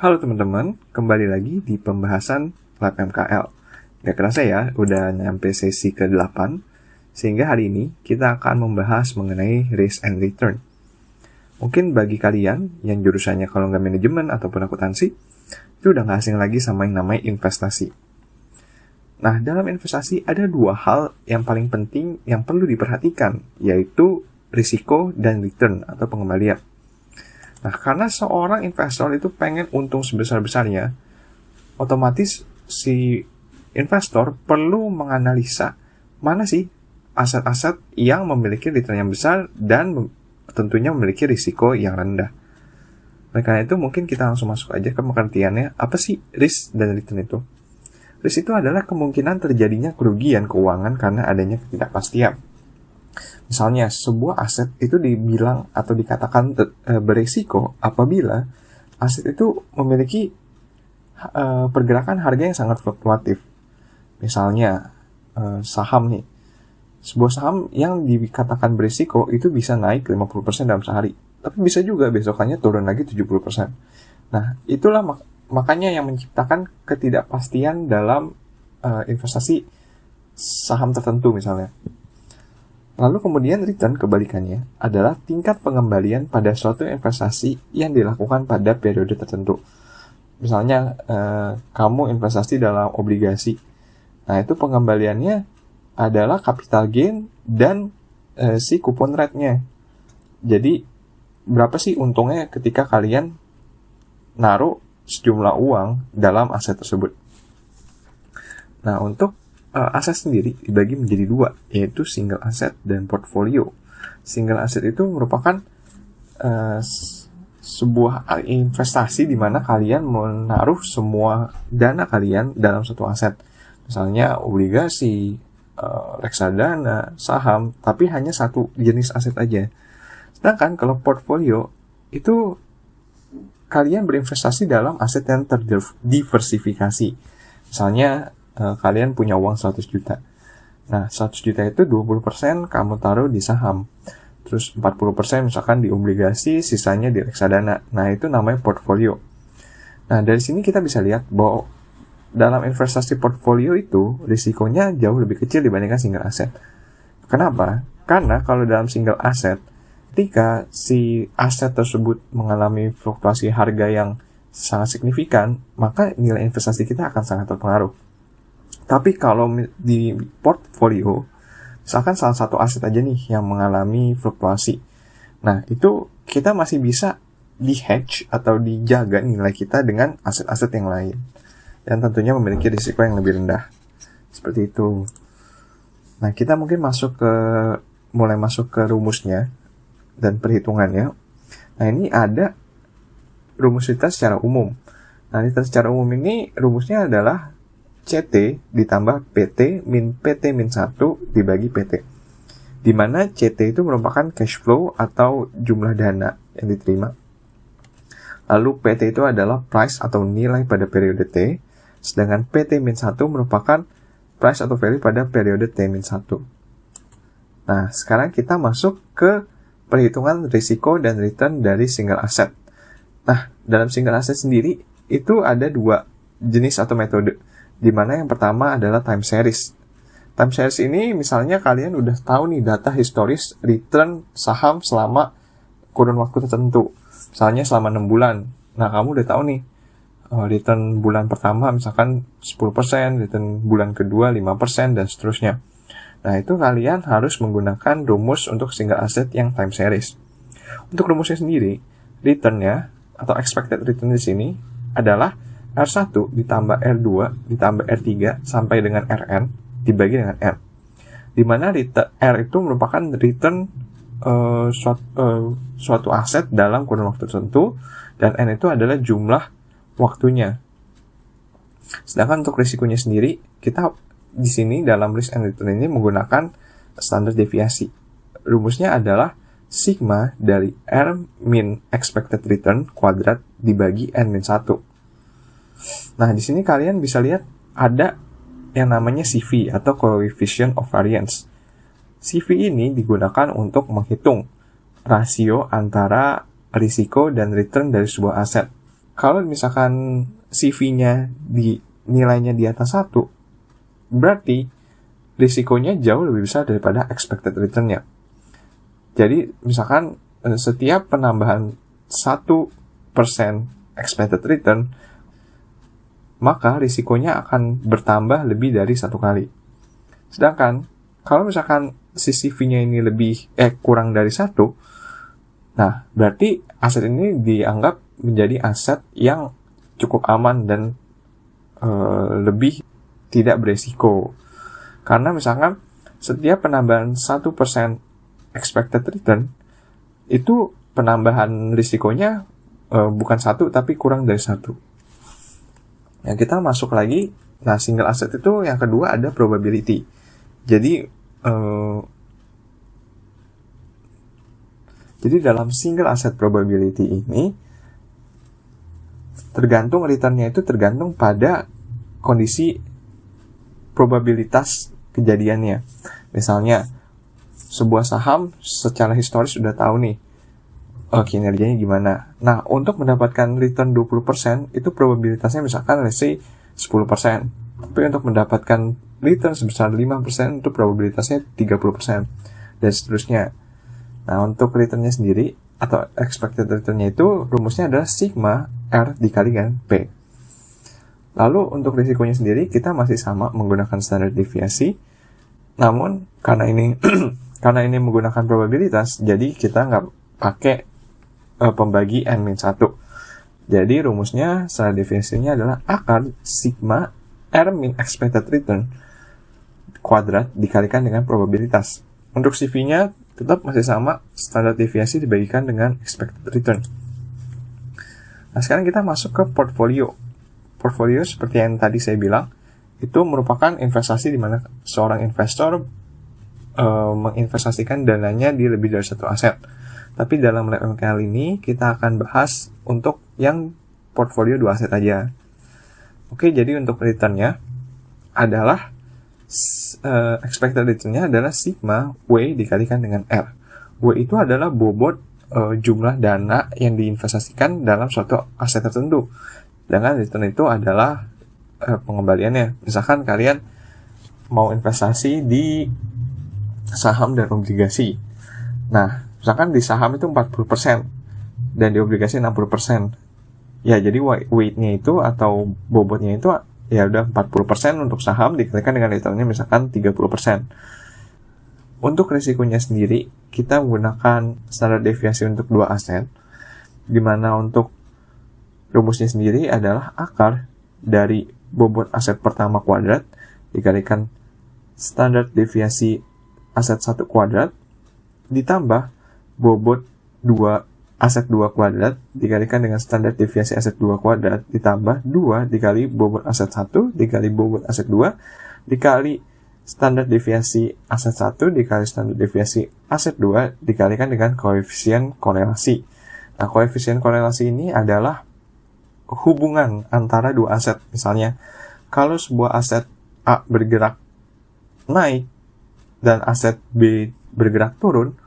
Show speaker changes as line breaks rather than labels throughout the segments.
Halo teman-teman, kembali lagi di pembahasan Lab MKL. Gak kerasa ya, udah nyampe sesi ke-8, sehingga hari ini kita akan membahas mengenai risk and return. Mungkin bagi kalian yang jurusannya kalau nggak manajemen ataupun akuntansi, itu udah nggak asing lagi sama yang namanya investasi. Nah, dalam investasi ada dua hal yang paling penting yang perlu diperhatikan, yaitu risiko dan return atau pengembalian. Nah, karena seorang investor itu pengen untung sebesar-besarnya, otomatis si investor perlu menganalisa mana sih aset-aset yang memiliki return yang besar dan tentunya memiliki risiko yang rendah. Nah, karena itu mungkin kita langsung masuk aja ke pengertiannya, apa sih risk dan return itu? Risk itu adalah kemungkinan terjadinya kerugian keuangan karena adanya ketidakpastian. Misalnya, sebuah aset itu dibilang atau dikatakan berisiko apabila aset itu memiliki pergerakan harga yang sangat fluktuatif. Misalnya, saham nih. Sebuah saham yang dikatakan berisiko itu bisa naik 50% dalam sehari. Tapi bisa juga besokannya turun lagi 70%. Nah, itulah makanya yang menciptakan ketidakpastian dalam investasi saham tertentu misalnya. Lalu kemudian return kebalikannya adalah tingkat pengembalian pada suatu investasi yang dilakukan pada periode tertentu. Misalnya kamu investasi dalam obligasi. Nah, itu pengembaliannya adalah capital gain dan si coupon rate-nya. Jadi berapa sih untungnya ketika kalian naruh sejumlah uang dalam aset tersebut. Nah, untuk aset sendiri dibagi menjadi dua, yaitu single asset dan portfolio. Single asset itu merupakan sebuah investasi di mana kalian menaruh semua dana kalian dalam satu aset. Misalnya obligasi, reksadana, saham, tapi hanya satu jenis aset aja. Sedangkan kalau portfolio itu kalian berinvestasi dalam aset yang terdiversifikasi. Misalnya kalian punya uang 100 juta. Nah, 100 juta itu 20% kamu taruh di saham. Terus 40% misalkan di obligasi, sisanya di reksadana. Nah, itu namanya portfolio. Nah, dari sini kita bisa lihat bahwa dalam investasi portfolio itu risikonya jauh lebih kecil dibandingkan single asset. Kenapa? Karena kalau dalam single asset, ketika si aset tersebut mengalami fluktuasi harga yang sangat signifikan, maka nilai investasi kita akan sangat terpengaruh. Tapi kalau di portfolio, misalkan salah satu aset aja nih yang mengalami fluktuasi. Nah, itu kita masih bisa di-hedge atau dijaga nilai kita dengan aset-aset yang lain. Dan tentunya memiliki risiko yang lebih rendah. Seperti itu. Nah, kita mungkin mulai masuk ke rumusnya dan perhitungannya. Nah, ini ada rumus return secara umum. Nah, return secara umum ini rumusnya adalah CT ditambah PT min PT min 1 dibagi PT. Di mana CT itu merupakan cash flow atau jumlah dana yang diterima. Lalu PT itu adalah price atau nilai pada periode T, sedangkan PT min 1 merupakan price atau value pada periode T min 1. Nah, sekarang kita masuk ke perhitungan risiko dan return dari single asset. Nah, dalam single asset sendiri itu ada dua jenis atau metode. Di mana yang pertama adalah time series. Time series ini misalnya kalian udah tahu nih data historis return saham selama kurun waktu tertentu. Misalnya selama 6 bulan. Nah, kamu udah tahu nih return bulan pertama misalkan 10%, return bulan kedua 5%, dan seterusnya. Nah, itu kalian harus menggunakan rumus untuk single asset yang time series. Untuk rumusnya sendiri, returnnya atau expected return di sini adalah R1 ditambah R2 ditambah R3 sampai dengan Rn dibagi dengan R. Di mana R itu merupakan return suatu aset dalam kurun waktu tertentu, dan N itu adalah jumlah waktunya. Sedangkan untuk risikonya sendiri, kita di sini dalam risk and return ini menggunakan standar deviasi. Rumusnya adalah sigma dari R min expected return kuadrat dibagi N min 1. Nah, di sini kalian bisa lihat ada yang namanya CV atau coefficient of variance. CV ini digunakan untuk menghitung rasio antara risiko dan return dari sebuah aset. kalau misalkan CV-nya nilainya di atas 1, berarti risikonya jauh lebih besar daripada expected return-nya. Jadi misalkan setiap penambahan 1% expected return, maka risikonya akan bertambah lebih dari 1 kali. Sedangkan kalau misalkan si CV-nya ini kurang dari 1, nah berarti aset ini dianggap menjadi aset yang cukup aman dan lebih tidak beresiko. Karena misalkan setiap penambahan 1% expected return, itu penambahan risikonya bukan 1 tapi kurang dari 1. Ya, kita masuk lagi. Nah, single asset itu yang kedua ada probability. Jadi dalam single asset probability ini tergantung returnnya itu tergantung pada kondisi probabilitas kejadiannya. Misalnya sebuah saham secara historis sudah tahu nih kinerjanya gimana. Nah, untuk mendapatkan return 20% itu probabilitasnya misalkan let's say 10%. Tapi untuk mendapatkan return sebesar 5% itu probabilitasnya 30%. Dan seterusnya. Nah, untuk returnnya sendiri atau expected returnnya itu rumusnya adalah sigma R dikalikan P. Lalu untuk risikonya sendiri kita masih sama menggunakan standar deviasi. Namun karena ini menggunakan probabilitas, jadi kita nggak pakai pembagi N-1. Jadi rumusnya standar deviasinya adalah akar sigma R min expected return kuadrat dikalikan dengan probabilitas. Untuk CV-nya tetap masih sama, standar deviasi dibagikan dengan expected return. Nah, sekarang kita masuk ke portfolio. Portfolio seperti yang tadi saya bilang, itu merupakan investasi di mana seorang investor menginvestasikan dananya di lebih dari satu aset. Tapi dalam lab kali ini kita akan bahas untuk yang portfolio 2 aset aja. Oke, jadi untuk returnnya adalah expected return-nya adalah sigma W dikalikan dengan R. W itu adalah bobot jumlah dana yang diinvestasikan dalam suatu aset tertentu. Dengan return itu adalah pengembaliannya. Misalkan kalian mau investasi di saham dan obligasi. Nah, misalkan di saham itu 40% dan di obligasi 60%. Ya, jadi weight-nya itu atau bobotnya itu ya udah 40% untuk saham dikalikan dengan returnnya misalkan 30%. Untuk risikonya sendiri, kita menggunakan standar deviasi untuk 2 aset, di mana untuk rumusnya sendiri adalah akar dari bobot aset pertama kuadrat dikalikan standar deviasi aset 1 kuadrat ditambah bobot aset 2 kuadrat dikalikan dengan standar deviasi aset 2 kuadrat ditambah 2 dikali bobot aset 1 dikali bobot aset 2 dikali standar deviasi aset 1 dikali standar deviasi aset 2 dikalikan dengan koefisien korelasi. Nah, koefisien korelasi ini adalah hubungan antara 2 aset. Misalnya, kalau sebuah aset A bergerak naik dan aset B bergerak turun,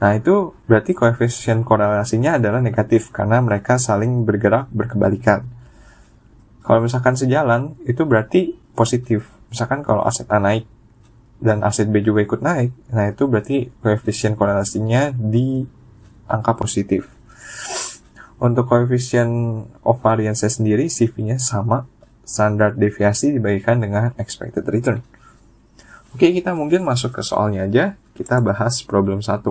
nah itu berarti koefisien korelasinya adalah negatif karena mereka saling bergerak berkebalikan. Kalau misalkan sejalan, itu berarti positif. Misalkan kalau aset A naik dan aset B juga ikut naik, nah itu berarti koefisien korelasinya di angka positif. Untuk koefisien of variance sendiri, CV-nya sama, standar deviasi dibagikan dengan expected return. Oke, kita mungkin masuk ke soalnya aja. Kita bahas problem 1.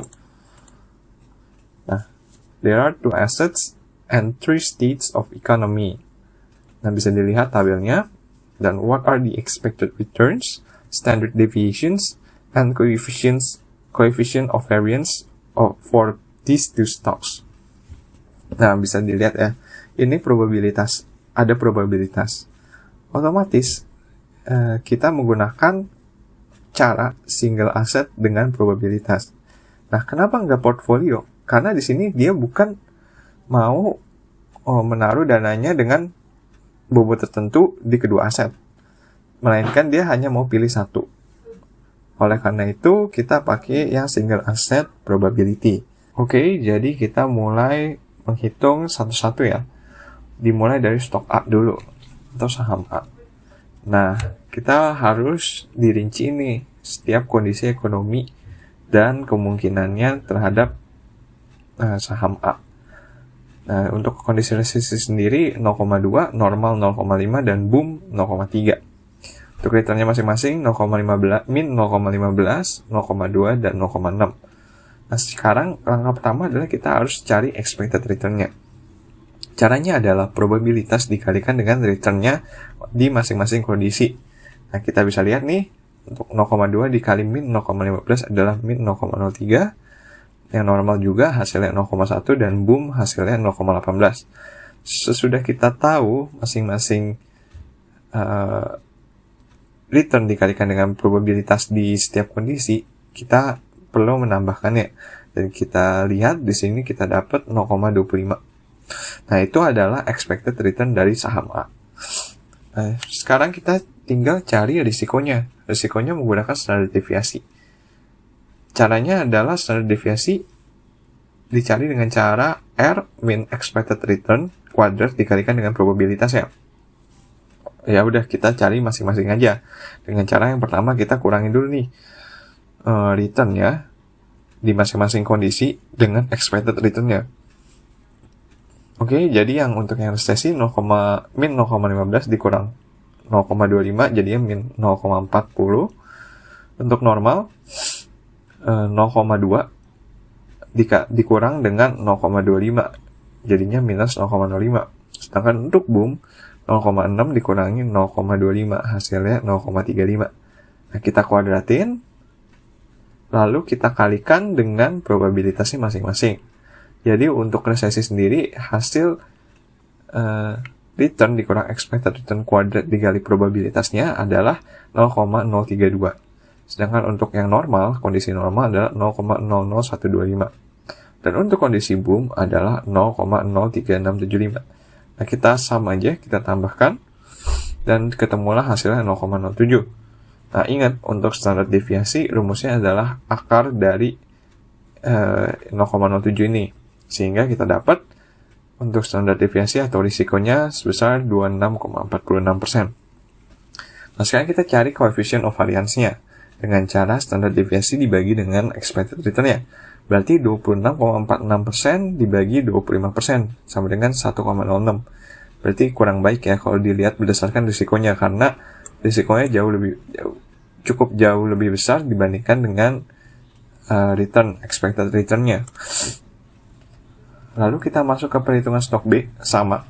Nah, there are 2 assets and 3 states of economy. Nah, bisa dilihat tabelnya. Dan what are the expected returns, standard deviations, and coefficient of variance for these 2 stocks. Nah, bisa dilihat ya. Ini probabilitas. Ada probabilitas. Otomatis, kita menggunakan cara single asset dengan probabilitas. Nah, kenapa nggak portfolio? Karena di sini dia bukan mau menaruh dananya dengan bobot tertentu di kedua aset. Melainkan dia hanya mau pilih satu. Oleh karena itu, kita pakai yang single asset probability. Oke, jadi kita mulai menghitung satu-satu ya. dimulai dari stok A dulu atau saham A. Nah, kita harus dirinci nih setiap kondisi ekonomi dan kemungkinannya terhadap saham A. Nah, untuk kondisi resesi sendiri 0,2, normal 0,5, dan boom 0,3. Untuk returnnya masing-masing 0,15, min 0,15, 0,2, dan 0,6. Nah, sekarang langkah pertama adalah kita harus cari expected return-nya. Caranya adalah probabilitas dikalikan dengan return-nya di masing-masing kondisi. Nah, kita bisa lihat nih, untuk 0,2 dikali min 0,15 adalah min 0,03, yang normal juga hasilnya 0,1, dan boom hasilnya 0,18. Sesudah kita tahu masing-masing return dikalikan dengan probabilitas di setiap kondisi, kita perlu menambahkannya. Dan kita lihat di sini kita dapat 0,25. Nah, itu adalah expected return dari saham A. Nah, sekarang kita tinggal cari risikonya. Risikonya menggunakan standar deviasi. Caranya adalah standar deviasi dicari dengan cara R min expected return kuadrat dikalikan dengan probabilitasnya. Ya udah, kita cari masing-masing aja. Dengan cara yang pertama kita kurangin dulu nih return-nya di masing-masing kondisi dengan expected return-nya. Oke, jadi yang untuk yang resesi min 0,15 dikurang 0,25 jadinya min 0,40. Untuk normal 0,2 dikurang dengan 0,25 jadinya minus 0,05. Sedangkan untuk boom 0,6 dikurangi 0,25 hasilnya 0,35. Nah, kita kuadratin lalu kita kalikan dengan probabilitasnya masing-masing. Jadi untuk resesi sendiri hasil return dikurang expected return kuadrat dikali probabilitasnya adalah 0,032. Sedangkan untuk yang normal, kondisi normal adalah 0,00125. Dan untuk kondisi boom adalah 0,03675. Nah, kita sum aja, kita tambahkan dan ketemulah hasilnya 0,07. Nah, ingat, untuk standar deviasi rumusnya adalah akar dari 0,07 ini. Sehingga kita dapat untuk standar deviasi atau risikonya sebesar 26,46%. Nah, sekarang kita cari coefficient of variance-nya dengan cara standar deviasi dibagi dengan expected return-nya. Berarti 26,46% dibagi 25% sama dengan 1,06. Berarti kurang baik ya kalau dilihat berdasarkan risikonya, karena risikonya cukup jauh lebih besar dibandingkan dengan expected return-nya. Lalu kita masuk ke perhitungan stok B, sama.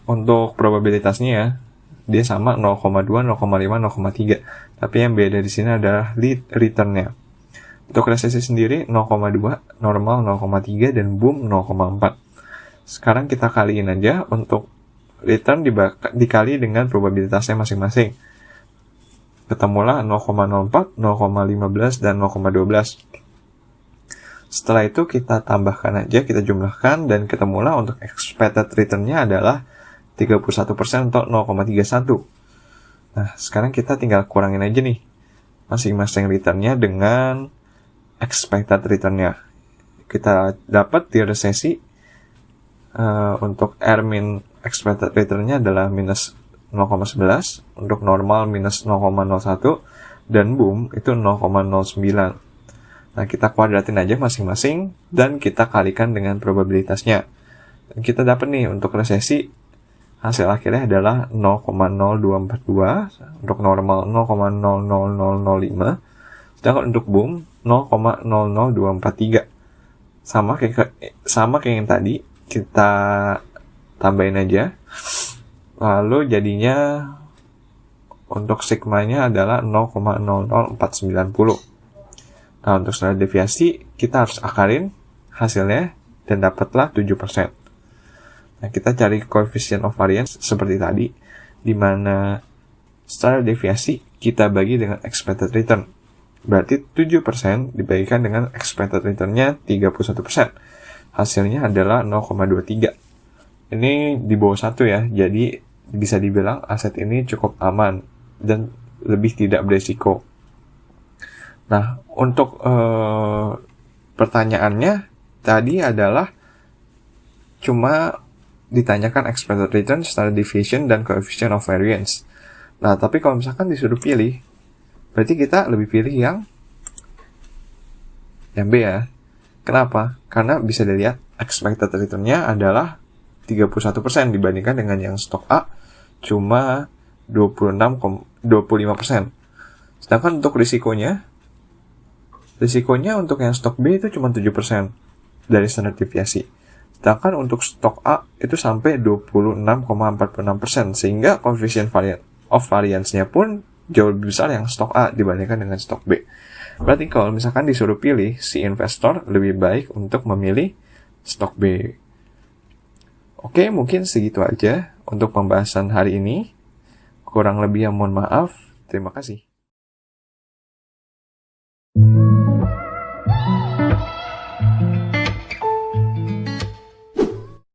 Untuk probabilitasnya ya, dia sama 0,2, 0,5, 0,3. Tapi yang beda di sini adalah return-nya. Untuk resesi sendiri 0,2, normal 0,3, dan boom 0,4. Sekarang kita kaliin aja untuk return dikali dengan probabilitasnya masing-masing. Ketemulah 0,04, 0,15, dan 0,12. Setelah itu kita tambahkan aja, kita jumlahkan, dan ketemulah untuk expected return-nya adalah 31% atau 0,31. Nah, sekarang kita tinggal kurangin aja nih masing-masing return-nya dengan expected return-nya. Kita dapat di resesi untuk R min expected return-nya adalah minus 0,11, untuk normal minus 0,01, dan boom itu 0,09. Nah, kita kuadratin aja masing-masing dan kita kalikan dengan probabilitasnya. Dan kita dapat nih untuk resesi hasil akhirnya adalah 0,0242, untuk normal 0,00005, sedangkan untuk boom 0,00243. Sama kayak yang tadi, kita tambahin aja. Lalu jadinya untuk sigmanya adalah 0,00490. Nah, untuk standar deviasi kita harus akarin hasilnya dan dapatlah 7%. Nah, kita cari coefficient of variance seperti tadi, di mana standar deviasi kita bagi dengan expected return. Berarti 7% dibagikan dengan expected return-nya 31%. Hasilnya adalah 0,23. Ini di bawah 1 ya, jadi bisa dibilang aset ini cukup aman dan lebih tidak beresiko. Nah, untuk pertanyaannya tadi adalah cuma ditanyakan expected return, standard deviation, dan coefficient of variance. Nah, tapi kalau misalkan disuruh pilih, berarti kita lebih pilih yang B ya. Kenapa? Karena bisa dilihat expected return-nya adalah 31% dibandingkan dengan yang stok A cuma 25%. Sedangkan untuk risikonya untuk yang stok B itu cuma 7% dari standar deviasi. Sedangkan untuk stok A itu sampai 26,46%, sehingga coefficient of variance-nya pun jauh lebih besar yang stok A dibandingkan dengan stok B. Berarti kalau misalkan disuruh pilih, si investor lebih baik untuk memilih stok B. Oke, mungkin segitu aja untuk pembahasan hari ini. Kurang lebih mohon maaf. Terima kasih.